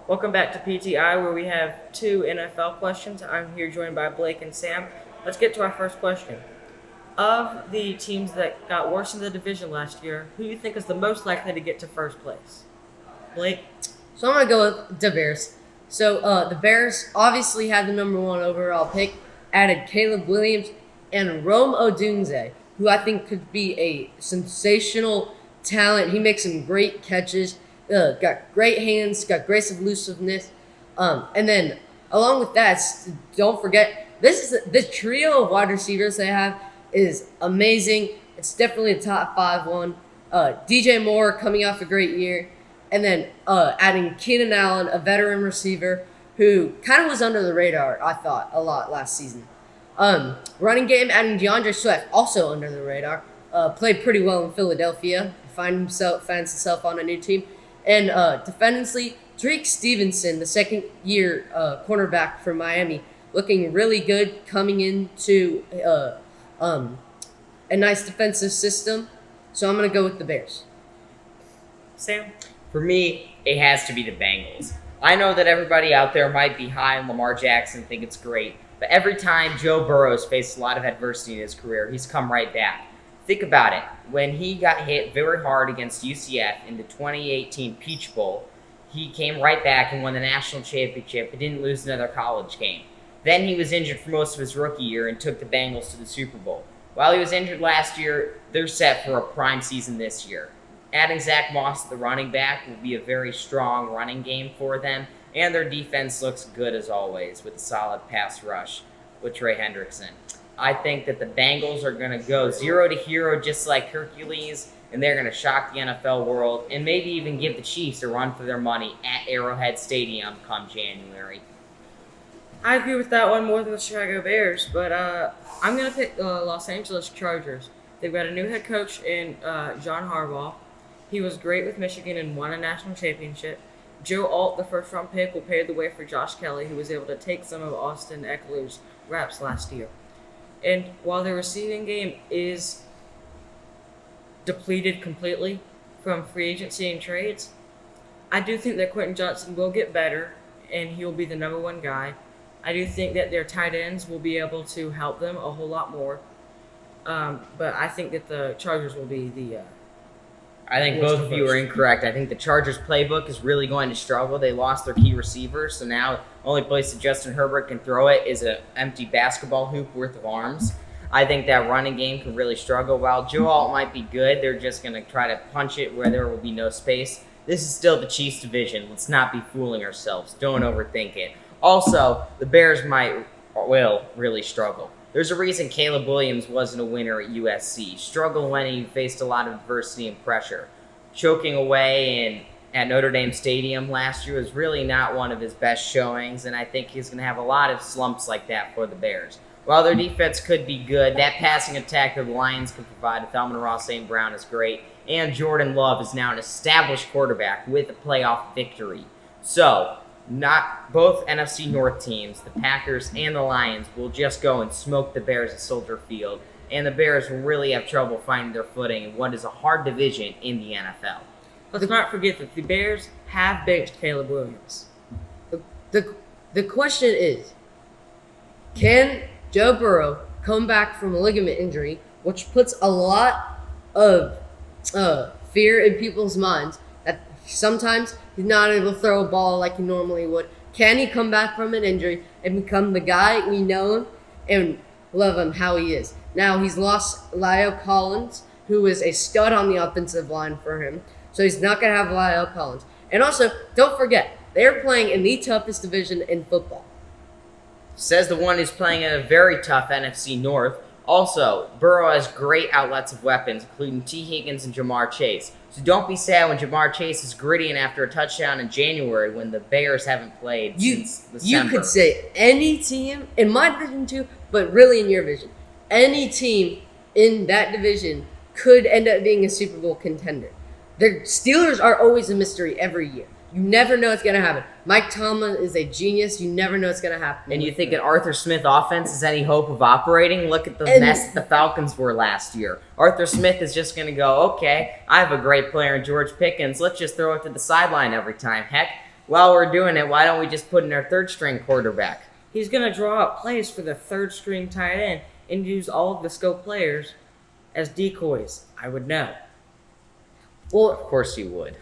Welcome back to PTI, where we have two NFL questions. I'm here joined by Blake and Sam. Let's get to our first question. Of the teams that got worse in the division last year, who do you think is the most likely to get to first place? Blake? So I'm going to go with the Bears. So the Bears obviously had the number one overall pick, added Caleb Williams and Rome Odunze, who I think could be a sensational talent. He makes some great catches, got great hands, got great elusiveness. And then along with that, don't forget, the trio of wide receivers they have is amazing. It's definitely a top 5 one. DJ Moore coming off a great year. And then adding Keenan Allen, a veteran receiver who kind of was under the radar, I thought, a lot last season. Running game, adding DeAndre Swift, also under the radar. Played pretty well in Philadelphia. Finds himself on a new team. And defensively, Drake Stevenson, the second-year cornerback from Miami, looking really good coming into a nice defensive system. So I'm going to go with the Bears. Sam? For me, it has to be the Bengals. I know that everybody out there might be high on Lamar Jackson, think it's great, but every time Joe Burrow's faced a lot of adversity in his career, he's come right back. Think about it. When he got hit very hard against UCF in the 2018 Peach Bowl, he came right back and won the national championship but didn't lose another college game. Then he was injured for most of his rookie year and took the Bengals to the Super Bowl. While he was injured last year, they're set for a prime season this year. Adding Zach Moss at the running back will be a very strong running game for them, and their defense looks good as always with a solid pass rush with Trey Hendrickson. I think that the Bengals are going to go 0 to hero just like Hercules, and they're going to shock the NFL world and maybe even give the Chiefs a run for their money at Arrowhead Stadium come January. I agree with that one more than the Chicago Bears, but I'm going to pick the Los Angeles Chargers. They've got a new head coach in John Harbaugh. He was great with Michigan and won a national championship. Joe Alt, the first-round pick, will pave the way for Josh Kelly, who was able to take some of Austin Eckler's reps last year. And while their receiving game is depleted completely from free agency and trades, I do think that Quentin Johnson will get better, and he'll be the number one guy. I do think that their tight ends will be able to help them a whole lot more. But I think that the Chargers will be the I think both of you are incorrect. I think the Chargers playbook is really going to struggle. They lost their key receiver, so now the only place that Justin Herbert can throw it is an empty basketball hoop worth of arms. I think that running game can really struggle. While Joe Alt might be good, they're just going to try to punch it where there will be no space. This is still the Chiefs division. Let's not be fooling ourselves. Don't overthink it. Also, the Bears will really struggle. There's a reason Caleb Williams wasn't a winner at USC. Struggled when he faced a lot of adversity and pressure. Choking away at Notre Dame Stadium last year was really not one of his best showings, and I think he's going to have a lot of slumps like that for the Bears. While their defense could be good, that passing attack that the Lions can provide with Amon-Ra St. Brown is great, and Jordan Love is now an established quarterback with a playoff victory. So, not both NFC North teams, the Packers and the Lions, will just go and smoke the Bears at Soldier Field, and the Bears will really have trouble finding their footing in what is a hard division in the NFL. Let's not forget that the Bears have benched Caleb Williams. The question is, can Joe Burrow come back from a ligament injury, which puts a lot of fear in people's minds that sometimes he's not able to throw a ball like he normally would. Can he come back from an injury and become the guy we know him and love him how he is? Now, he's lost Lyle Collins, who is a stud on the offensive line for him. So he's not going to have Lyle Collins. And also, don't forget, they're playing in the toughest division in football. Says the one who's playing in a very tough NFC North. Also, Burrow has great outlets of weapons, including T. Higgins and Jamar Chase. So don't be sad when Jamar Chase is grittying after a touchdown in January when the Bears haven't played since December. You could say any team, in my division too, but really in your division, any team in that division could end up being a Super Bowl contender. The Steelers are always a mystery every year. You never know what's going to happen. Mike Tomlin is a genius. You never know what's going to happen. And you think an Arthur Smith offense has any hope of operating? Look at the mess that the Falcons were last year. Arthur Smith is just going to go, okay, I have a great player in George Pickens. Let's just throw it to the sideline every time. Heck, while we're doing it, why don't we just put in our third string quarterback? He's going to draw up plays for the third string tight end and use all of the skill players as decoys. I would know. Well, Of course you would.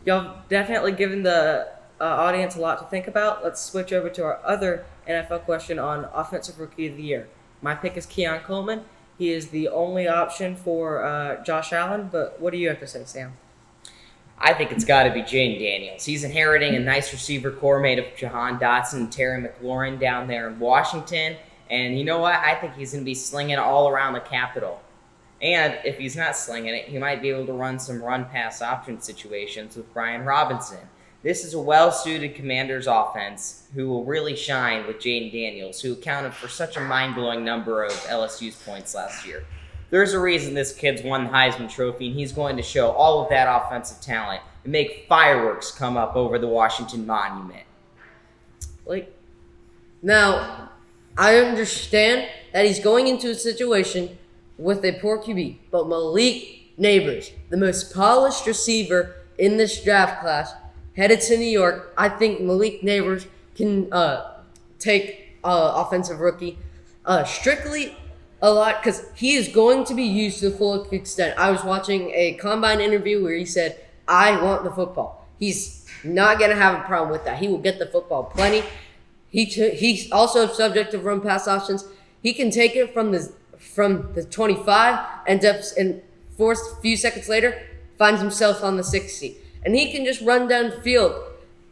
Y'all definitely given the audience a lot to think about. Let's switch over to our other NFL question on Offensive Rookie of the Year. My pick is Keon Coleman. He is the only option for Josh Allen, but what do you have to say, Sam? I think it's got to be Jaden Daniels. He's inheriting a nice receiver core made of Jahan Dotson and Terry McLaurin down there in Washington. And you know what? I think he's going to be slinging it all around the Capitol. And if he's not slinging it, he might be able to run some run-pass option situations with Brian Robinson. This is a well-suited Commanders offense who will really shine with Jaden Daniels, who accounted for such a mind-blowing number of LSU's points last year. There's a reason this kid's won the Heisman Trophy, and he's going to show all of that offensive talent and make fireworks come up over the Washington Monument. Blake? now, I understand that he's going into a situation with a poor QB, but Malik Neighbors, the most polished receiver in this draft class, headed to New York. I think Malik Neighbors can take offensive rookie strictly a lot because he is going to be used to the full extent. I was watching a combine interview where he said, I want the football. He's not going to have a problem with that. He will get the football plenty. He's also subject to run pass options. He can take it from the 25, ends up in forced a few seconds later, finds himself on the 60. And he can just run down the field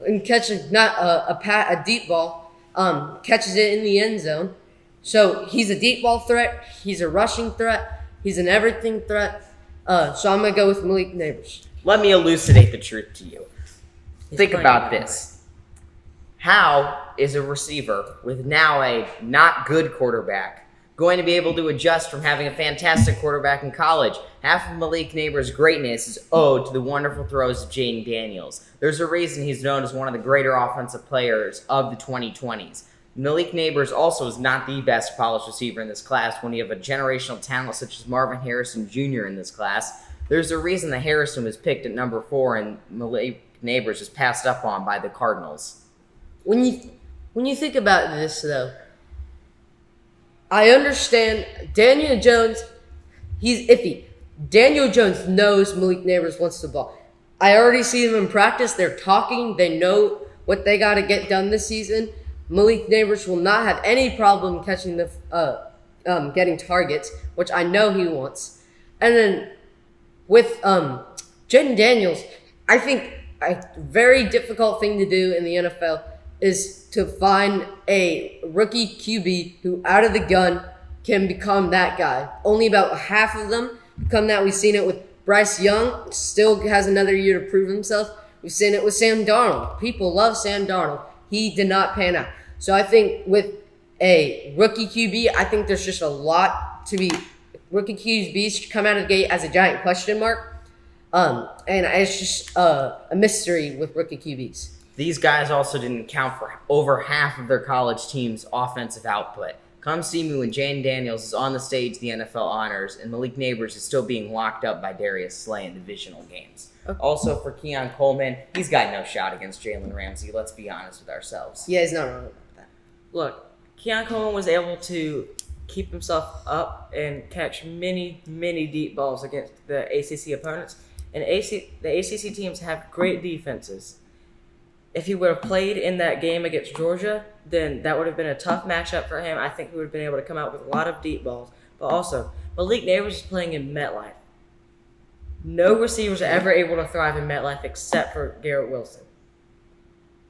and catch a deep ball, catches it in the end zone. So he's a deep ball threat. He's a rushing threat. He's an everything threat. So I'm going to go with Malik Neighbors. Let me elucidate the truth to you. Think about this. How is a receiver with now a not good quarterback going to be able to adjust from having a fantastic quarterback in college? Half of Malik Neighbors' greatness is owed to the wonderful throws of Jaden Daniels. There's a reason he's known as one of the greater offensive players of the 2020s. Malik Neighbors also is not the best polished receiver in this class when you have a generational talent such as Marvin Harrison Jr. in this class. There's a reason that Harrison was picked at number 4 and Malik Neighbors is passed up on by the Cardinals. When you think about this, though, I understand Daniel Jones, he's iffy. Daniel Jones knows Malik Neighbors wants the ball. I already see them in practice. They're talking. They know what they got to get done this season. Malik Neighbors will not have any problem catching getting targets, which I know he wants. And then with Jaden Daniels, I think a very difficult thing to do in the NFL is to find a rookie QB who, out of the gun, can become that guy. Only about half of them become that. We've seen it with Bryce Young, still has another year to prove himself. We've seen it with Sam Darnold. People love Sam Darnold. He did not pan out. So I think with a rookie QB, I think there's just a lot to be. Rookie QBs come out of the gate as a giant question mark. And it's just a mystery with rookie QBs. These guys also didn't account for over half of their college team's offensive output. Come see me when Jaden Daniels is on the stage of the NFL honors and Malik Neighbors is still being locked up by Darius Slay in divisional games. Okay. Also for Keon Coleman, he's got no shot against Jalen Ramsey. Let's be honest with ourselves. Yeah, he's not wrong about that. Look, Keon Coleman was able to keep himself up and catch many, many deep balls against the ACC opponents. And the ACC teams have great defenses. If he would have played in that game against Georgia, then that would have been a tough matchup for him. I think he would have been able to come out with a lot of deep balls. But also, Malik Neighbors is playing in MetLife. No receivers are ever able to thrive in MetLife except for Garrett Wilson.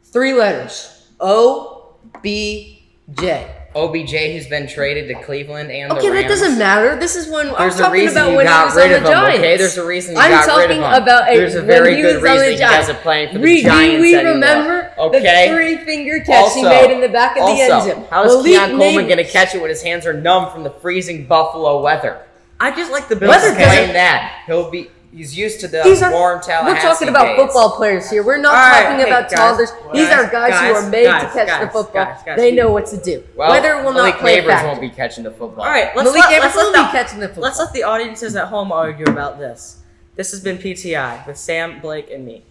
3 letters. O-B-J. OBJ, who's been traded to Cleveland and Okay, the Rams. that doesn't matter. This is when I'm There's a talking reason about you when he got was rid on of the him, Giants. okay? There's a reason you I'm got rid of talking him. about There's a when very he good was on reason the he Giants. doesn't play for the Do Giants we anymore. remember Okay. the 3-finger catch he Also- made in the back of the end Also, zone? how is Malik Keon Coleman Neighbors- going to catch it when his hands are numb from the freezing Buffalo weather? I just like the Bills. Weather Explain doesn't- that. He's used to the These are- warm Tallahassee We're talking about days. football players here. We're not All right, talking hey, about guys, toddlers. These guys, are guys who guys, are made guys, to catch the guys, football. guys, They we- know what to do. Well, Weather will Malik not play a Neighbors factor. won't be catching the football. All right, Malik Neighbors will be catching the football. let's let the audiences at home argue about this. This has been PTI with Sam, Blake, and me.